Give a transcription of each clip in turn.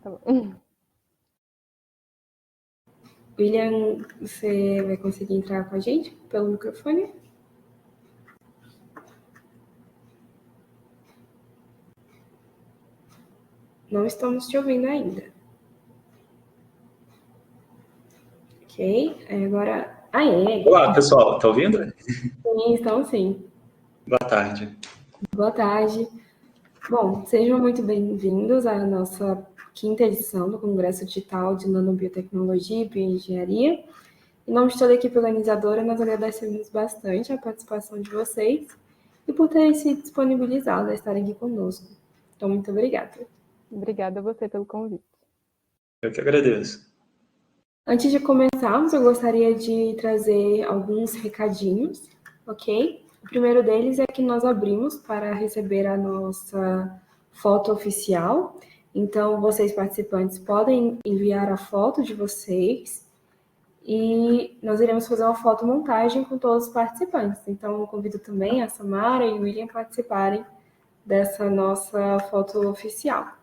Tá bom. William, você vai conseguir entrar com a gente pelo microfone? Não estamos te ouvindo ainda. Ok, agora... Aê! Olá, pessoal, tá ouvindo? Sim, estamos sim. Boa tarde. Boa tarde. Bom, sejam muito bem-vindos à nossa 5ª edição do Congresso Digital de Nanobiotecnologia e Bioengenharia. Em nome de toda a equipe organizadora, nós agradecemos bastante a participação de vocês e por terem se disponibilizado a estarem aqui conosco. Então, muito obrigada. Obrigada a você pelo convite. Eu que agradeço. Antes de começarmos, eu gostaria de trazer alguns recadinhos, ok? O primeiro deles é que nós abrimos para receber a nossa foto oficial. Então, vocês participantes podem enviar a foto de vocês e nós iremos fazer uma fotomontagem com todos os participantes. Então, eu convido também a Samara e o William a participarem dessa nossa foto oficial.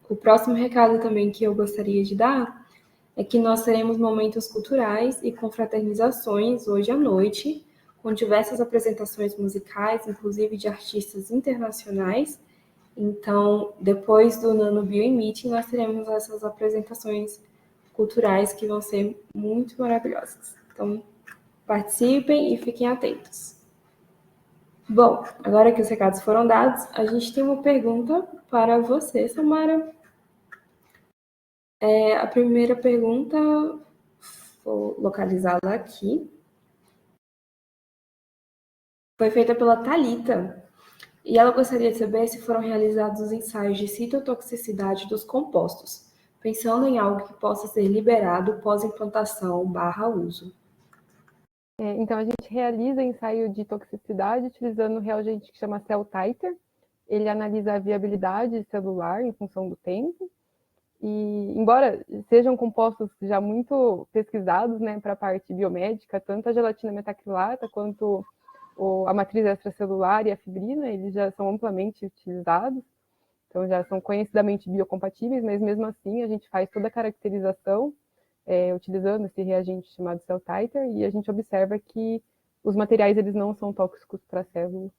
O próximo recado também que eu gostaria de dar é que nós teremos momentos culturais e confraternizações hoje à noite, com diversas apresentações musicais, inclusive de artistas internacionais. Então, depois do Nano Bio Meeting, nós teremos essas apresentações culturais que vão ser muito maravilhosas. Então, participem e fiquem atentos. Bom, agora que os recados foram dados, a gente tem uma pergunta para você, Samara. A primeira pergunta, vou localizá-la aqui, foi feita pela Thalita. E ela gostaria de saber se foram realizados ensaios de citotoxicidade dos compostos, pensando em algo que possa ser liberado pós-implantação/uso. Então, a gente realiza ensaio de toxicidade utilizando um reagente que chama Cell Titer. Ele analisa a viabilidade celular em função do tempo. E, embora sejam compostos já muito pesquisados, né, para a parte biomédica, tanto a gelatina metacrilata quanto a matriz extracelular e a fibrina, eles já são amplamente utilizados, então já são conhecidamente biocompatíveis, mas mesmo assim a gente faz toda a caracterização utilizando esse reagente chamado Cell Titer, e a gente observa que os materiais eles não são tóxicos para a célula.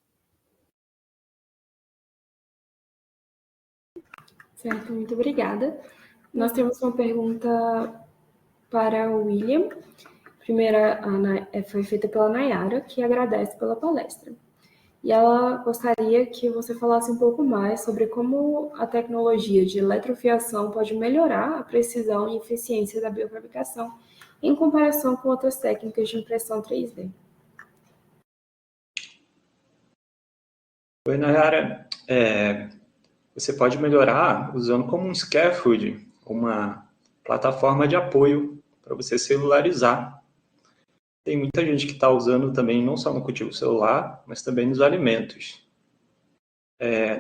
Certo, muito obrigada. Nós temos uma pergunta para o William. A primeira foi feita pela Nayara, que agradece pela palestra. E ela gostaria que você falasse um pouco mais sobre como a tecnologia de eletrofiação pode melhorar a precisão e eficiência da biofabricação em comparação com outras técnicas de impressão 3D. Oi, Nayara. Você pode melhorar usando como um scaffold, uma plataforma de apoio para você celularizar. Tem muita gente que está usando também, não só no cultivo celular, mas também nos alimentos.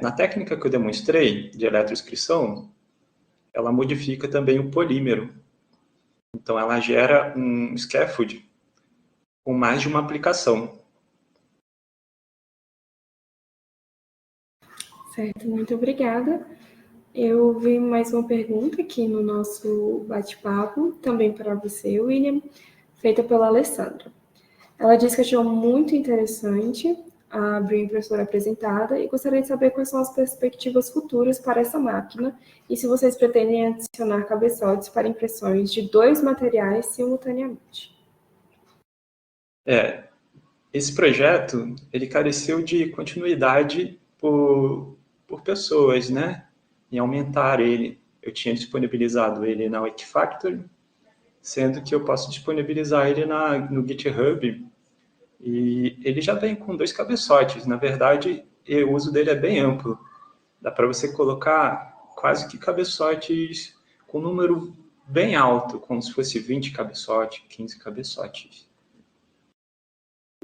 Na técnica que eu demonstrei de eletroexcreção, ela modifica também o polímero. Então, ela gera um scaffold com mais de uma aplicação. Certo, muito obrigada. Eu vi mais uma pergunta aqui no nosso bate-papo, também para você, William, feita pela Alessandra. Ela disse que achou muito interessante a bioimpressora apresentada e gostaria de saber quais são as perspectivas futuras para essa máquina e se vocês pretendem adicionar cabeçotes para impressões de 2 materiais simultaneamente. Esse projeto, ele careceu de continuidade por pessoas, né? Em aumentar ele. Eu tinha disponibilizado ele na Wikifactory, sendo que eu posso disponibilizar ele no GitHub, e ele já vem com 2 cabeçotes. Na verdade, o uso dele é bem amplo. Dá para você colocar quase que cabeçotes com número bem alto, como se fosse 20 cabeçotes, 15 cabeçotes.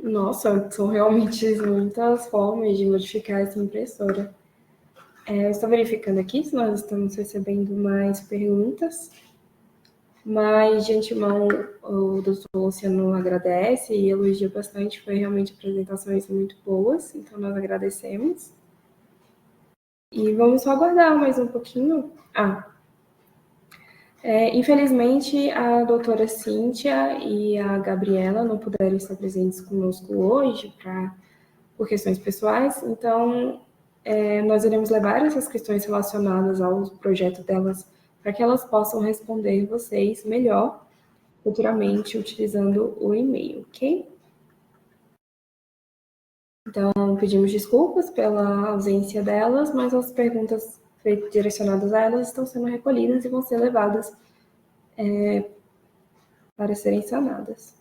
Nossa, são realmente muitas formas de modificar essa impressora. Eu estou verificando aqui se nós estamos recebendo mais perguntas, mas de antemão o doutor Luciano agradece e elogia bastante, foi realmente apresentações muito boas, então nós agradecemos. E vamos só aguardar mais um pouquinho. Infelizmente, a doutora Cíntia e a Gabriela não puderam estar presentes conosco hoje por questões pessoais, então nós iremos levar essas questões relacionadas ao projeto delas para que elas possam responder vocês melhor futuramente utilizando o e-mail, ok? Então, pedimos desculpas pela ausência delas, mas as perguntas direcionadas a elas estão sendo recolhidas e vão ser levadas para serem sanadas.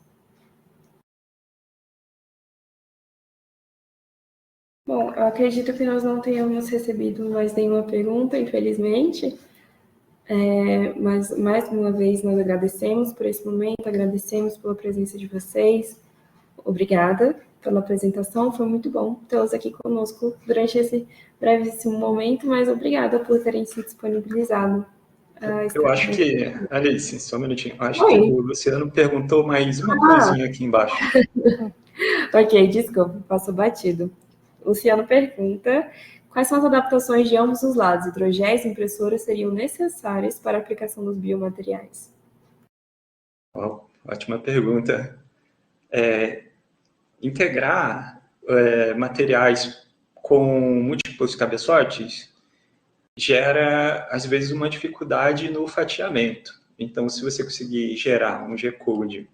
Bom, eu acredito que nós não tenhamos recebido mais nenhuma pergunta, infelizmente. Mas, mais uma vez, nós agradecemos por esse momento, agradecemos pela presença de vocês. Obrigada pela apresentação, foi muito bom tê-los aqui conosco durante esse brevíssimo momento, mas obrigada por terem se disponibilizado. Eu acho que, Alice, só um minutinho, acho Oi. que o Luciano perguntou mais uma coisinha aqui embaixo. Ok, desculpa, passou batido. Luciano pergunta: quais são as adaptações de ambos os lados, hidrogéis e impressoras, seriam necessárias para a aplicação dos biomateriais? Ótima pergunta. Integrar materiais com múltiplos cabeçotes gera, às vezes, uma dificuldade no fatiamento. Então, se você conseguir gerar um G-Code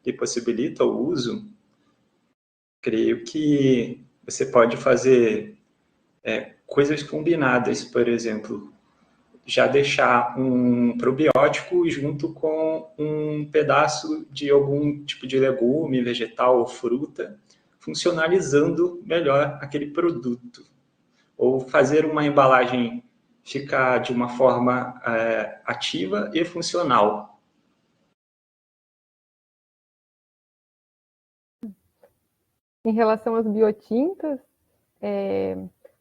que possibilita o uso, creio que você pode fazer coisas combinadas, por exemplo, já deixar um probiótico junto com um pedaço de algum tipo de legume, vegetal ou fruta, funcionalizando melhor aquele produto. Ou fazer uma embalagem ficar de uma forma ativa e funcional. Em relação às biotintas,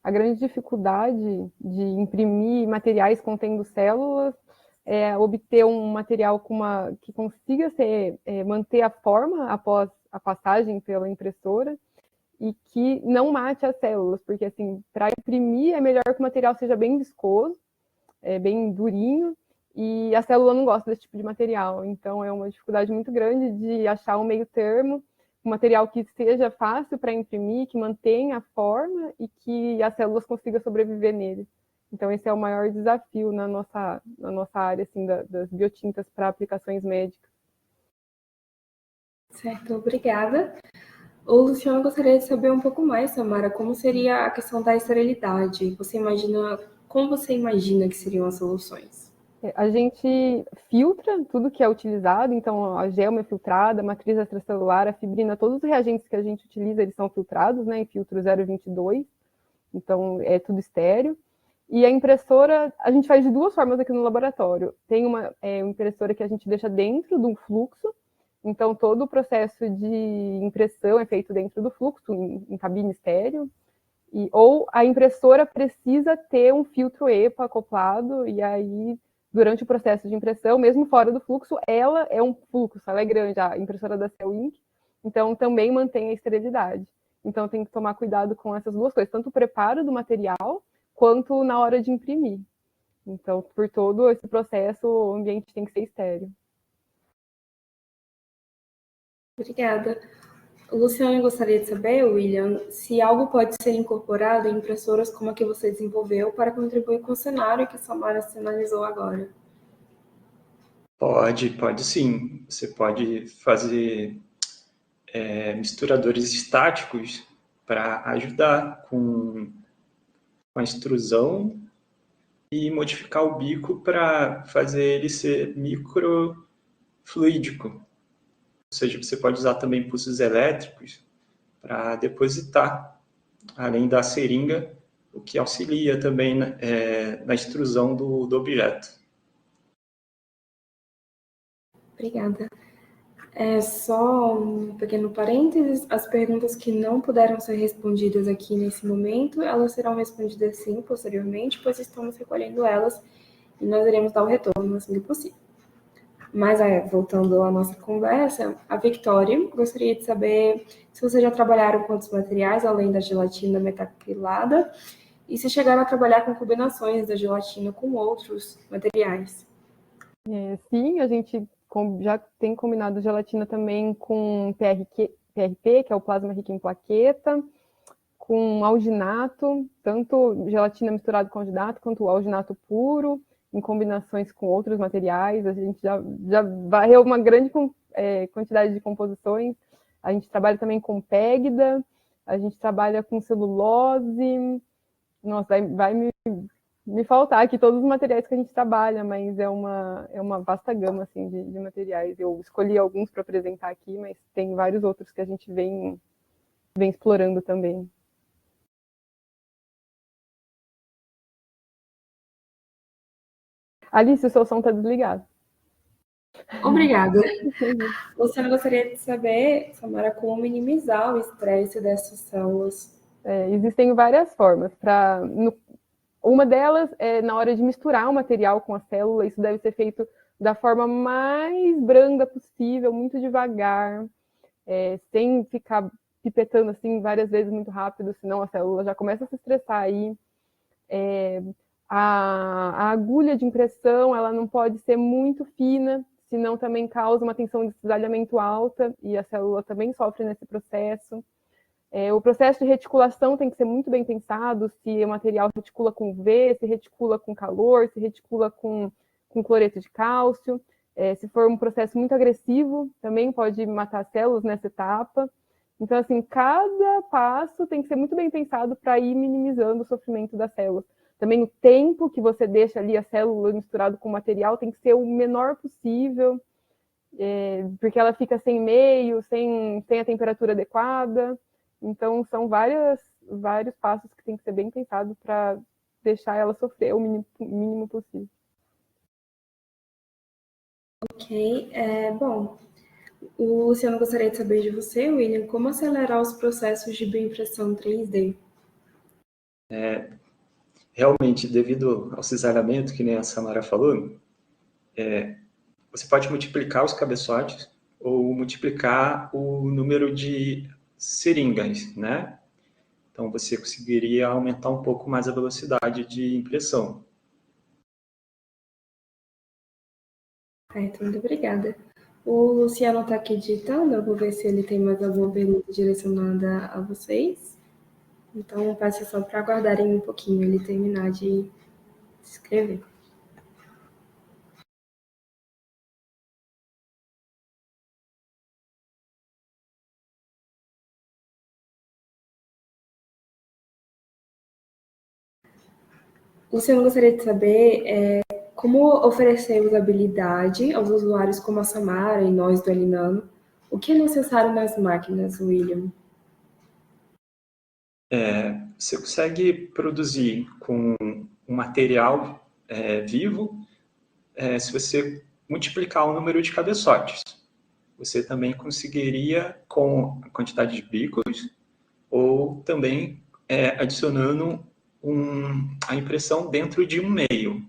a grande dificuldade de imprimir materiais contendo células é obter um material que consiga manter a forma após a passagem pela impressora e que não mate as células, porque assim, para imprimir é melhor que o material seja bem viscoso, bem durinho, e a célula não gosta desse tipo de material. Então é uma dificuldade muito grande de achar um meio termo, um material que seja fácil para imprimir, que mantenha a forma e que as células consigam sobreviver nele. Então esse é o maior desafio na nossa área assim, das biotintas para aplicações médicas. Certo, obrigada. O Luciano gostaria de saber um pouco mais, Samara, como seria a questão da esterilidade? Como você imagina que seriam as soluções? A gente filtra tudo que é utilizado, então a gelma é filtrada, a matriz extracelular, a fibrina, todos os reagentes que a gente utiliza, eles são filtrados, né, em filtro 022, então é tudo estéreo. E a impressora, a gente faz de duas formas aqui no laboratório. Tem uma impressora que a gente deixa dentro de um fluxo, então todo o processo de impressão é feito dentro do fluxo, em cabine estéreo. Ou a impressora precisa ter um filtro EPA acoplado, e aí, durante o processo de impressão, mesmo fora do fluxo, ela é um fluxo, ela é grande, a impressora da Cell Ink, então também mantém a esterilidade. Então tem que tomar cuidado com essas duas coisas, tanto o preparo do material, quanto na hora de imprimir. Então, por todo esse processo, o ambiente tem que ser estéreo. Obrigada. O Luciano gostaria de saber, William, se algo pode ser incorporado em impressoras como a que você desenvolveu para contribuir com o cenário que a Samara sinalizou agora. Pode sim. Você pode fazer misturadores estáticos para ajudar com a extrusão e modificar o bico para fazer ele ser microfluídico. Ou seja, você pode usar também pulsos elétricos para depositar, além da seringa, o que auxilia também na extrusão do objeto. Obrigada. Só um pequeno parênteses, as perguntas que não puderam ser respondidas aqui nesse momento, elas serão respondidas sim posteriormente, pois estamos recolhendo elas e nós iremos dar o retorno assim que possível. Mas, voltando à nossa conversa, a Victoria gostaria de saber se vocês já trabalharam com outros materiais, além da gelatina metacrilada, e se chegaram a trabalhar com combinações da gelatina com outros materiais. Sim, a gente já tem combinado gelatina também com PRP, que é o plasma rico em plaqueta, com alginato, tanto gelatina misturada com alginato, quanto alginato puro, em combinações com outros materiais. A gente já varreu uma grande quantidade de composições. A gente trabalha também com pegda, a gente trabalha com celulose. Nossa, vai me faltar aqui todos os materiais que a gente trabalha, mas é uma vasta gama assim, de materiais. Eu escolhi alguns para apresentar aqui, mas tem vários outros que a gente vem explorando também. Alice, o seu som está desligado. Obrigada. Luciana, gostaria de saber, Samara, como minimizar o estresse dessas células. Existem várias formas. Uma delas é na hora de misturar o material com a célula. Isso deve ser feito da forma mais branda possível, muito devagar, sem ficar pipetando assim várias vezes muito rápido, senão a célula já começa a se estressar aí. A agulha de impressão, ela não pode ser muito fina, senão também causa uma tensão de cisalhamento alta e a célula também sofre nesse processo. O processo de reticulação tem que ser muito bem pensado, se o material reticula com UV, se reticula com calor, se reticula com cloreto de cálcio. Se for um processo muito agressivo, também pode matar as células nessa etapa. Então, assim, cada passo tem que ser muito bem pensado para ir minimizando o sofrimento das células. Também o tempo que você deixa ali a célula misturado com o material tem que ser o menor possível, porque ela fica sem meio, sem a temperatura adequada. Então, são vários passos que tem que ser bem pensado para deixar ela sofrer o mínimo possível. Ok. Bom, o Luciano gostaria de saber de você, William, como acelerar os processos de bioimpressão 3D? Realmente, devido ao cisalhamento, que nem a Samara falou, você pode multiplicar os cabeçotes ou multiplicar o número de seringas, né? Então, você conseguiria aumentar um pouco mais a velocidade de impressão. Certo, muito obrigada. O Luciano está aqui digitando, eu vou ver se ele tem mais alguma pergunta direcionada a vocês. Então, peço só para aguardarem um pouquinho ele terminar de escrever. Luciano gostaria de saber como oferecer usabilidade aos usuários como a Samara e nós do Elinano. O que é necessário nas máquinas, William? Você consegue produzir com um material vivo se você multiplicar o número de cabeçotes. Você também conseguiria com a quantidade de bicos ou também adicionando a impressão dentro de um meio.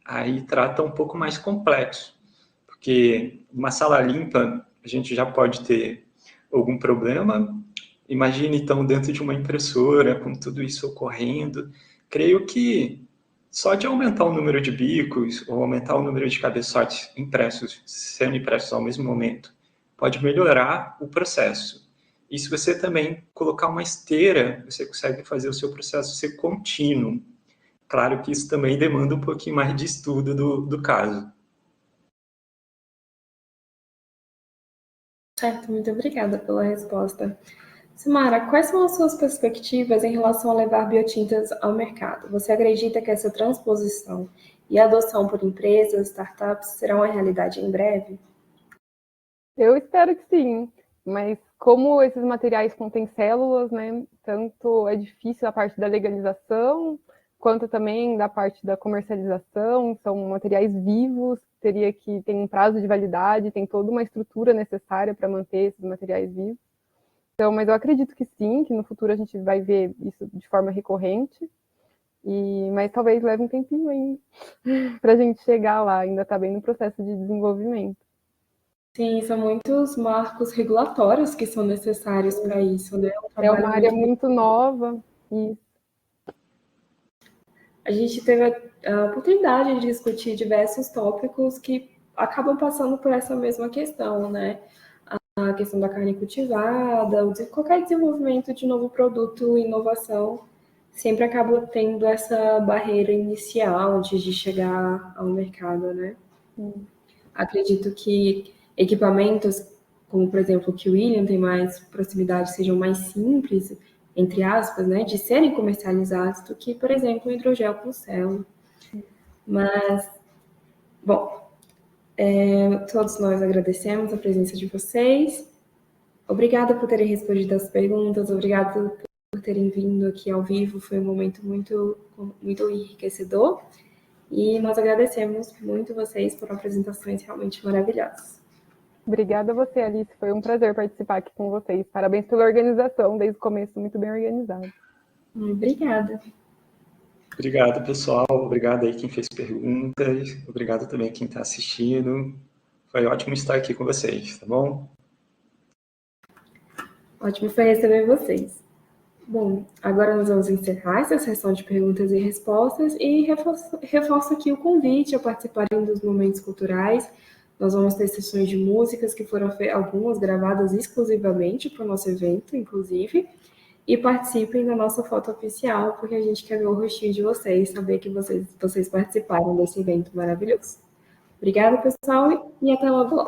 Aí trata um pouco mais complexo, porque uma sala limpa a gente já pode ter algum problema. Imagine, então, dentro de uma impressora, com tudo isso ocorrendo. Creio que só de aumentar o número de bicos ou aumentar o número de cabeçotes impressos, sendo impressos ao mesmo momento, pode melhorar o processo. E se você também colocar uma esteira, você consegue fazer o seu processo ser contínuo. Claro que isso também demanda um pouquinho mais de estudo do caso. Certo, muito obrigada pela resposta. Samara, quais são as suas perspectivas em relação a levar biotintas ao mercado? Você acredita que essa transposição e adoção por empresas, startups, será uma realidade em breve? Eu espero que sim, mas como esses materiais contêm células, né, tanto é difícil a parte da legalização, quanto também da parte da comercialização, são materiais vivos, teria que ter um prazo de validade, tem toda uma estrutura necessária para manter esses materiais vivos. Então, mas eu acredito que sim, que no futuro a gente vai ver isso de forma recorrente, mas talvez leve um tempinho ainda para a gente chegar lá, ainda está bem no processo de desenvolvimento. Sim, são muitos marcos regulatórios que são necessários para isso, né? É uma área muito nova. Isso. a gente teve a oportunidade de discutir diversos tópicos que acabam passando por essa mesma questão, né? A questão da carne cultivada, qualquer desenvolvimento de novo produto, inovação, sempre acaba tendo essa barreira inicial antes de chegar ao mercado, né? Acredito que equipamentos, como por exemplo o que o William tem mais proximidade, sejam mais simples, entre aspas, né, de serem comercializados do que, por exemplo, o hidrogel com célula. Mas, bom, todos nós agradecemos a presença de vocês. Obrigada por terem respondido as perguntas, obrigada por terem vindo aqui ao vivo, foi um momento muito, muito enriquecedor. E nós agradecemos muito vocês por apresentações realmente maravilhosas. Obrigada a você, Alice. Foi um prazer participar aqui com vocês. Parabéns pela organização, desde o começo, muito bem organizado. Obrigada. Obrigado, pessoal. Obrigado aí quem fez perguntas. Obrigado também quem está assistindo. Foi ótimo estar aqui com vocês, tá bom? Ótimo foi receber vocês. Bom, agora nós vamos encerrar essa sessão de perguntas e respostas e reforço aqui o convite a participarem dos momentos culturais. Nós vamos ter sessões de músicas que foram algumas gravadas exclusivamente para o nosso evento, inclusive, e participem da nossa foto oficial, porque a gente quer ver o rostinho de vocês, saber que vocês participaram desse evento maravilhoso. Obrigada, pessoal, e até logo.